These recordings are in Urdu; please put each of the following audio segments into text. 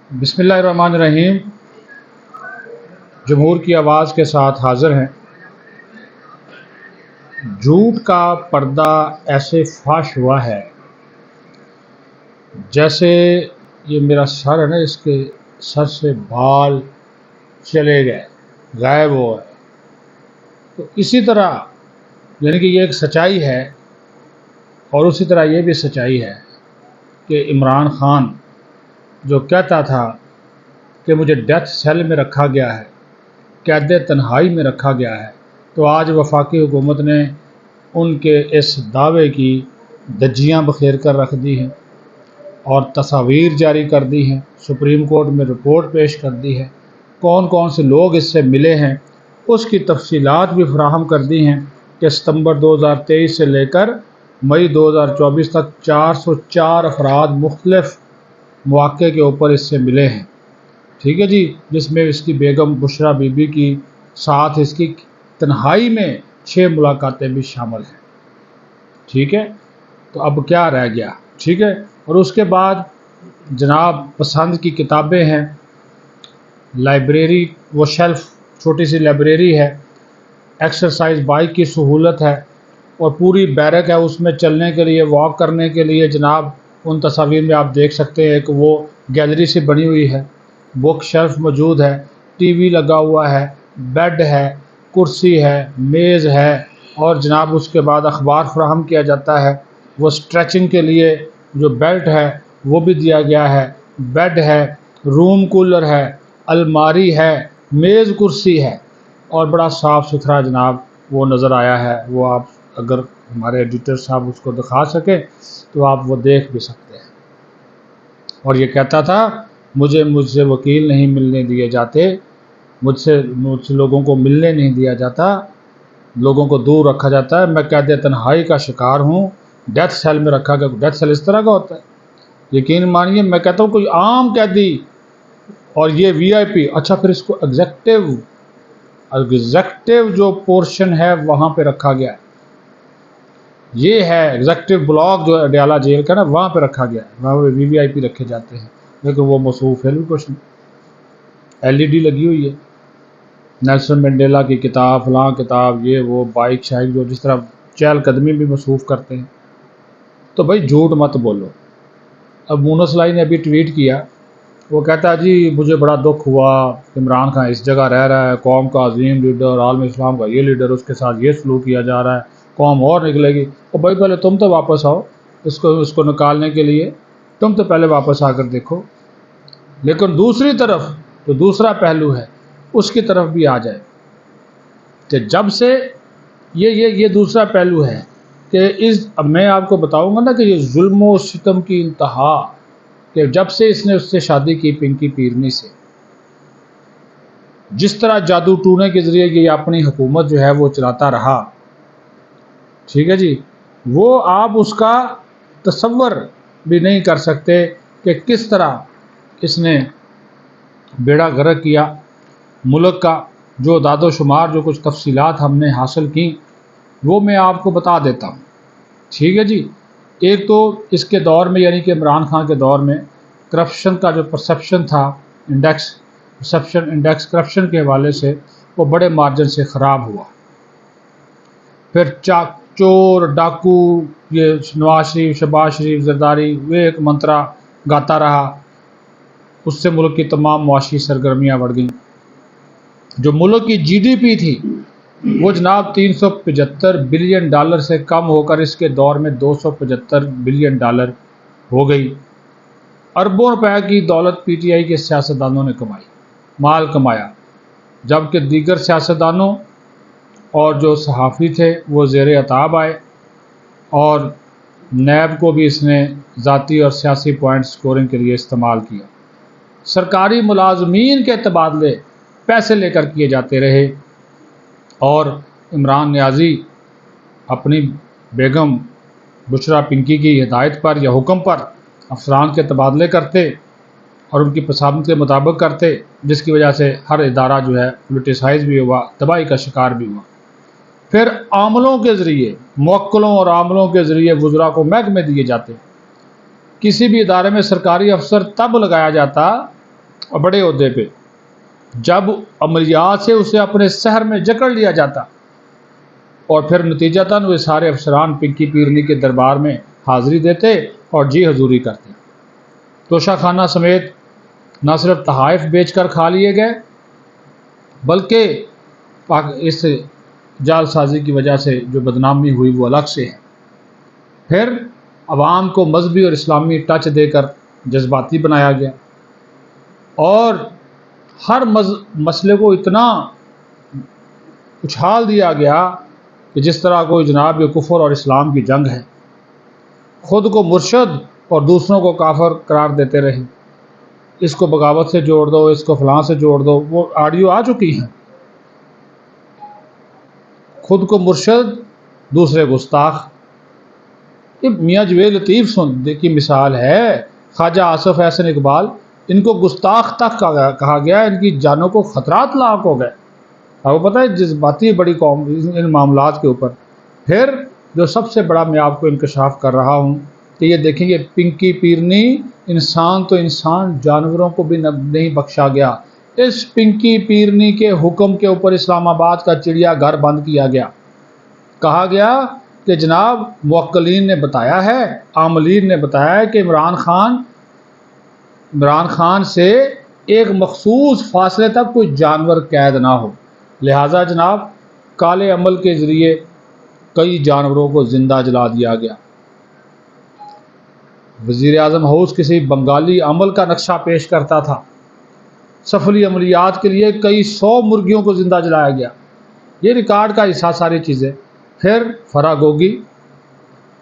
بسم اللہ الرحمن الرحیم۔ جمہور کی آواز کے ساتھ حاضر ہیں۔ جھوٹ کا پردہ ایسے فاش ہوا ہے جیسے یہ میرا سر ہے نا، اس کے سر سے بال چلے گئے، غائب ہو گئے۔ تو اسی طرح یعنی کہ یہ ایک سچائی ہے، اور اسی طرح یہ بھی سچائی ہے کہ عمران خان جو کہتا تھا کہ مجھے ڈیتھ سیل میں رکھا گیا ہے، قید تنہائی میں رکھا گیا ہے، تو آج وفاقی حکومت نے ان کے اس دعوے کی دھجیاں بخیر کر رکھ دی ہیں اور تصاویر جاری کر دی ہیں، سپریم کورٹ میں رپورٹ پیش کر دی ہے، کون کون سے لوگ اس سے ملے ہیں اس کی تفصیلات بھی فراہم کر دی ہیں کہ ستمبر 2023 سے لے کر مئی 2024 تک 404 افراد مختلف مواقع کے اوپر اس سے ملے ہیں، ٹھیک ہے جی، جس میں اس کی بیگم بشرا بی بی کی ساتھ اس کی تنہائی میں 6 ملاقاتیں بھی شامل ہیں، ٹھیک ہے۔ تو اب کیا رہ گیا، ٹھیک ہے۔ اور اس کے بعد جناب پسند کی کتابیں ہیں، لائبریری، وہ شیلف چھوٹی سی لائبریری ہے، ایکسرسائز بائک کی سہولت ہے، اور پوری بیرک ہے اس میں چلنے کے لیے، واک کرنے کے لیے۔ جناب ان تصاویر میں آپ دیکھ سکتے ہیں کہ وہ گیلری سے بنی ہوئی ہے، بک شیلف موجود ہے، ٹی وی لگا ہوا ہے، بیڈ ہے، کرسی ہے، میز ہے، اور جناب اس کے بعد اخبار فراہم کیا جاتا ہے۔ وہ اسٹریچنگ کے لیے جو بیلٹ ہے وہ بھی دیا گیا ہے، بیڈ ہے، روم کولر ہے، الماری ہے، میز کرسی ہے، اور بڑا صاف ستھرا جناب وہ نظر آیا ہے۔ وہ آپ اگر ہمارے ایڈیٹر صاحب اس کو دکھا سکیں تو آپ وہ دیکھ بھی سکتے ہیں۔ اور یہ کہتا تھا مجھ سے وکیل نہیں ملنے دیے جاتے، مجھ سے لوگوں کو ملنے نہیں دیا جاتا، لوگوں کو دور رکھا جاتا ہے، میں قید تنہائی کا شکار ہوں، ڈیتھ سیل میں رکھا گیا۔ ڈیتھ سیل اس طرح کا ہوتا ہے، یقین مانیے میں کہتا ہوں کوئی عام قیدی اور یہ وی آئی پی، اچھا پھر اس کو ایگزیکٹو جو پورشن ہے وہاں پہ رکھا گیا ہے، یہ ہے ایگزیکٹو بلاک جو اڈیالہ جیل کا نا، وہاں پہ رکھا گیا ہے، وہاں پہ وی آئی پی رکھے جاتے ہیں، لیکن وہ مصروف ہے بھی کچھ نہیں۔ ایل ای ڈی لگی ہوئی ہے، نیلسن منڈیلا کی کتاب، فلاں کتاب، یہ وہ، بائک شائک جو جس طرح چہل قدمی بھی مصروف کرتے ہیں۔ تو بھائی جھوٹ مت بولو۔ اب مونس لائی نے ابھی ٹویٹ کیا، وہ کہتا ہے جی مجھے بڑا دکھ ہوا، عمران خان اس جگہ رہ رہا ہے، قوم کا عظیم لیڈر، عالم اسلام کا یہ لیڈر، اس کے ساتھ یہ سلوک کیا جا رہا ہے، قوم اور نکلے گی۔ اور بھائی پہلے تم تو واپس آؤ، اس کو نکالنے کے لیے تم تو پہلے واپس آ کر دیکھو۔ لیکن دوسری طرف جو دوسرا پہلو ہے اس کی طرف بھی آ جائے کہ جب سے یہ دوسرا پہلو ہے کہ اب میں آپ کو بتاؤں گا نا کہ یہ ظلم و ستم کی انتہا، کہ جب سے اس نے اس سے شادی کی پنکی پیرنی سے، جس طرح جادو ٹونے کے ذریعے یہ اپنی حکومت جو ہے وہ چلاتا رہا، ٹھیک ہے جی، وہ آپ اس کا تصور بھی نہیں کر سکتے کہ کس طرح اس نے بیڑا غرق کیا ملک کا۔ جو اعداد و شمار، جو کچھ تفصیلات ہم نے حاصل کی وہ میں آپ کو بتا دیتا ہوں، ٹھیک ہے جی۔ ایک تو اس کے دور میں یعنی کہ عمران خان کے دور میں کرپشن کا جو پرسیپشن تھا، پرسیپشن انڈیکس کرپشن کے حوالے سے وہ بڑے مارجن سے خراب ہوا۔ پھر چور ڈاکو، یہ نواز شریف، شہباز شریف، زرداری، وہ ایک منترا گاتا رہا، اس سے ملک کی تمام معاشی سرگرمیاں بڑھ گئیں۔ جو ملک کی جی ڈی پی تھی وہ جناب $375 بلین سے کم ہو کر اس کے دور میں $275 بلین ہو گئی۔ اربوں روپے کی دولت پی ٹی آئی کے سیاستدانوں نے کمائی، مال کمایا، جبکہ دیگر سیاستدانوں اور جو صحافی تھے وہ زیر عتاب آئے، اور نیب کو بھی اس نے ذاتی اور سیاسی پوائنٹ سکورنگ کے لیے استعمال کیا۔ سرکاری ملازمین کے تبادلے پیسے لے کر کیے جاتے رہے، اور عمران نیازی اپنی بیگم بشرا پنکی کی ہدایت پر یا حکم پر افسران کے تبادلے کرتے اور ان کی پسند کے مطابق کرتے، جس کی وجہ سے ہر ادارہ جو ہے پولیٹیسائز بھی ہوا، تباہی کا شکار بھی ہوا۔ پھر عاملوں کے ذریعے، موکلوں اور عاملوں کے ذریعے وزراء کو محکمے دیے جاتے۔ کسی بھی ادارے میں سرکاری افسر تب لگایا جاتا اور بڑے عہدے پہ، جب عملیات سے اسے اپنے شہر میں جکڑ لیا جاتا اور پھر نتیجتاً وہ سارے افسران پنکی پیرنی کے دربار میں حاضری دیتے اور جی حضوری کرتے۔ توشہ خانہ سمیت نہ صرف تحائف بیچ کر کھا لیے گئے، بلکہ اس جال سازی کی وجہ سے جو بدنامی ہوئی وہ الگ سے ہے۔ پھر عوام کو مذہبی اور اسلامی ٹچ دے کر جذباتی بنایا گیا اور ہر مسئلے کو اتنا اچھال دیا گیا کہ جس طرح کوئی جناب یہ کفر اور اسلام کی جنگ ہے۔ خود کو مرشد اور دوسروں کو کافر قرار دیتے رہے، اس کو بغاوت سے جوڑ دو، اس کو فلاں سے جوڑ دو، وہ آڈیو آ چکی ہیں۔ خود کو مرشد، دوسرے گستاخ۔ یہ میاں جویل لطیف کی مثال ہے، خواجہ آصف احسن اقبال، ان کو گستاخ تک کہا گیا، ان کی جانوں کو خطرات لاحق ہو گئے۔ آپ کو پتہ ہے جذباتی بڑی قوم ان معاملات کے اوپر۔ پھر جو سب سے بڑا میں آپ کو انکشاف کر رہا ہوں کہ یہ دیکھیں گے پنکی پیرنی انسان تو انسان، جانوروں کو بھی نہیں بخشا گیا۔ اس پنکی پیرنی کے حکم کے اوپر اسلام آباد کا چڑیا گھر بند کیا گیا۔ کہا گیا کہ جناب موکلین نے بتایا ہے، عاملین نے بتایا ہے کہ عمران خان سے ایک مخصوص فاصلے تک کوئی جانور قید نہ ہو، لہٰذا جناب کالے عمل کے ذریعے کئی جانوروں کو زندہ جلا دیا گیا۔ وزیر اعظم ہاؤس کسی بنگالی عمل کا نقشہ پیش کرتا تھا، سفلی عملیات کے لیے کئی 100 مرغیوں کو زندہ جلایا گیا۔ یہ ریکارڈ کا حصہ ساری چیزیں۔ پھر فرا گوگی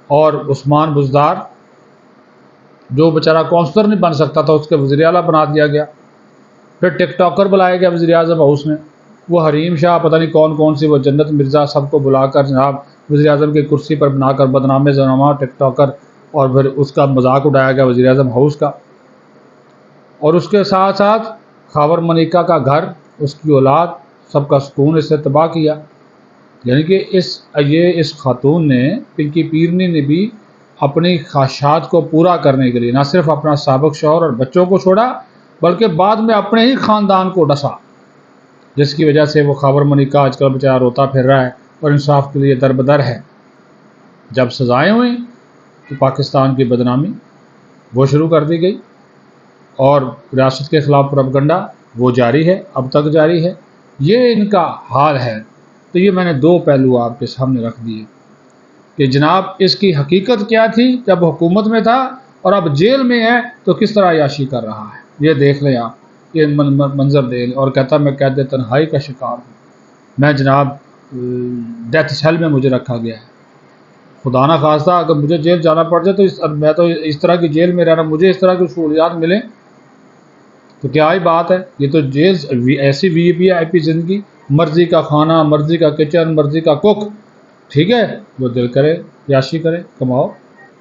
اور عثمان بزدار، جو بیچارہ کونسلر نہیں بن سکتا تھا، اس کے وزیر اعلیٰ بنا دیا گیا۔ پھر ٹک ٹاکر بلایا گیا وزیر اعظم ہاؤس میں، وہ حریم شاہ پتہ نہیں کون کون سی، وہ جنت مرزا، سب کو بلا کر جناب وزیر اعظم کی کرسی پر بنا کر بدنام زنامہ ٹک ٹاکر، اور پھر اس کا مذاق اڑایا گیا وزیر اعظم ہاؤس کا۔ اور اس کے ساتھ ساتھ خاور منیکا کا گھر، اس کی اولاد، سب کا سکون اس سے تباہ کیا۔ یعنی کہ اس خاتون نے، پنکی پیرنی نے بھی اپنی خواہشات کو پورا کرنے کے لیے نہ صرف اپنا سابق شوہر اور بچوں کو چھوڑا، بلکہ بعد میں اپنے ہی خاندان کو ڈسا، جس کی وجہ سے وہ خاور منیکا آج کل بیچارہ روتا پھر رہا ہے اور انصاف کے لیے دربدر ہے۔ جب سزائیں ہوئیں تو پاکستان کی بدنامی وہ شروع کر دی گئی، اور ریاست کے خلاف پروپیگنڈا وہ جاری ہے، اب تک جاری ہے۔ یہ ان کا حال ہے۔ تو یہ میں نے 2 پہلو آپ کے سامنے رکھ دیے کہ جناب اس کی حقیقت کیا تھی جب حکومت میں تھا، اور اب جیل میں ہے تو کس طرح عیاشی کر رہا ہے۔ یہ دیکھ لیں آپ، یہ منظر دے لیں، اور کہتا میں قید تنہائی کا شکار ہوں، میں جناب ڈیتھ سیل میں مجھے رکھا گیا ہے۔ خدا نہ خواستہ اگر مجھے جیل جانا پڑ جائے تو میں تو اس طرح کی جیل میں رہنا، مجھے اس طرح کی سہولیات ملیں تو کیا ہی بات ہے۔ یہ تو جیل ایسی وی پی آئی پی زندگی، مرضی کا کھانا، مرضی کا کچن، مرضی کا کوک، ٹھیک ہے، جو دل کرے عیاشی کرے، کماؤ۔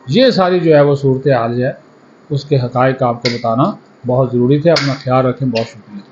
یہ ساری جو ہے وہ صورتحال ہے، اس کے حقائق آپ کو بتانا بہت ضروری تھے۔ اپنا خیال رکھیں، بہت شکریہ۔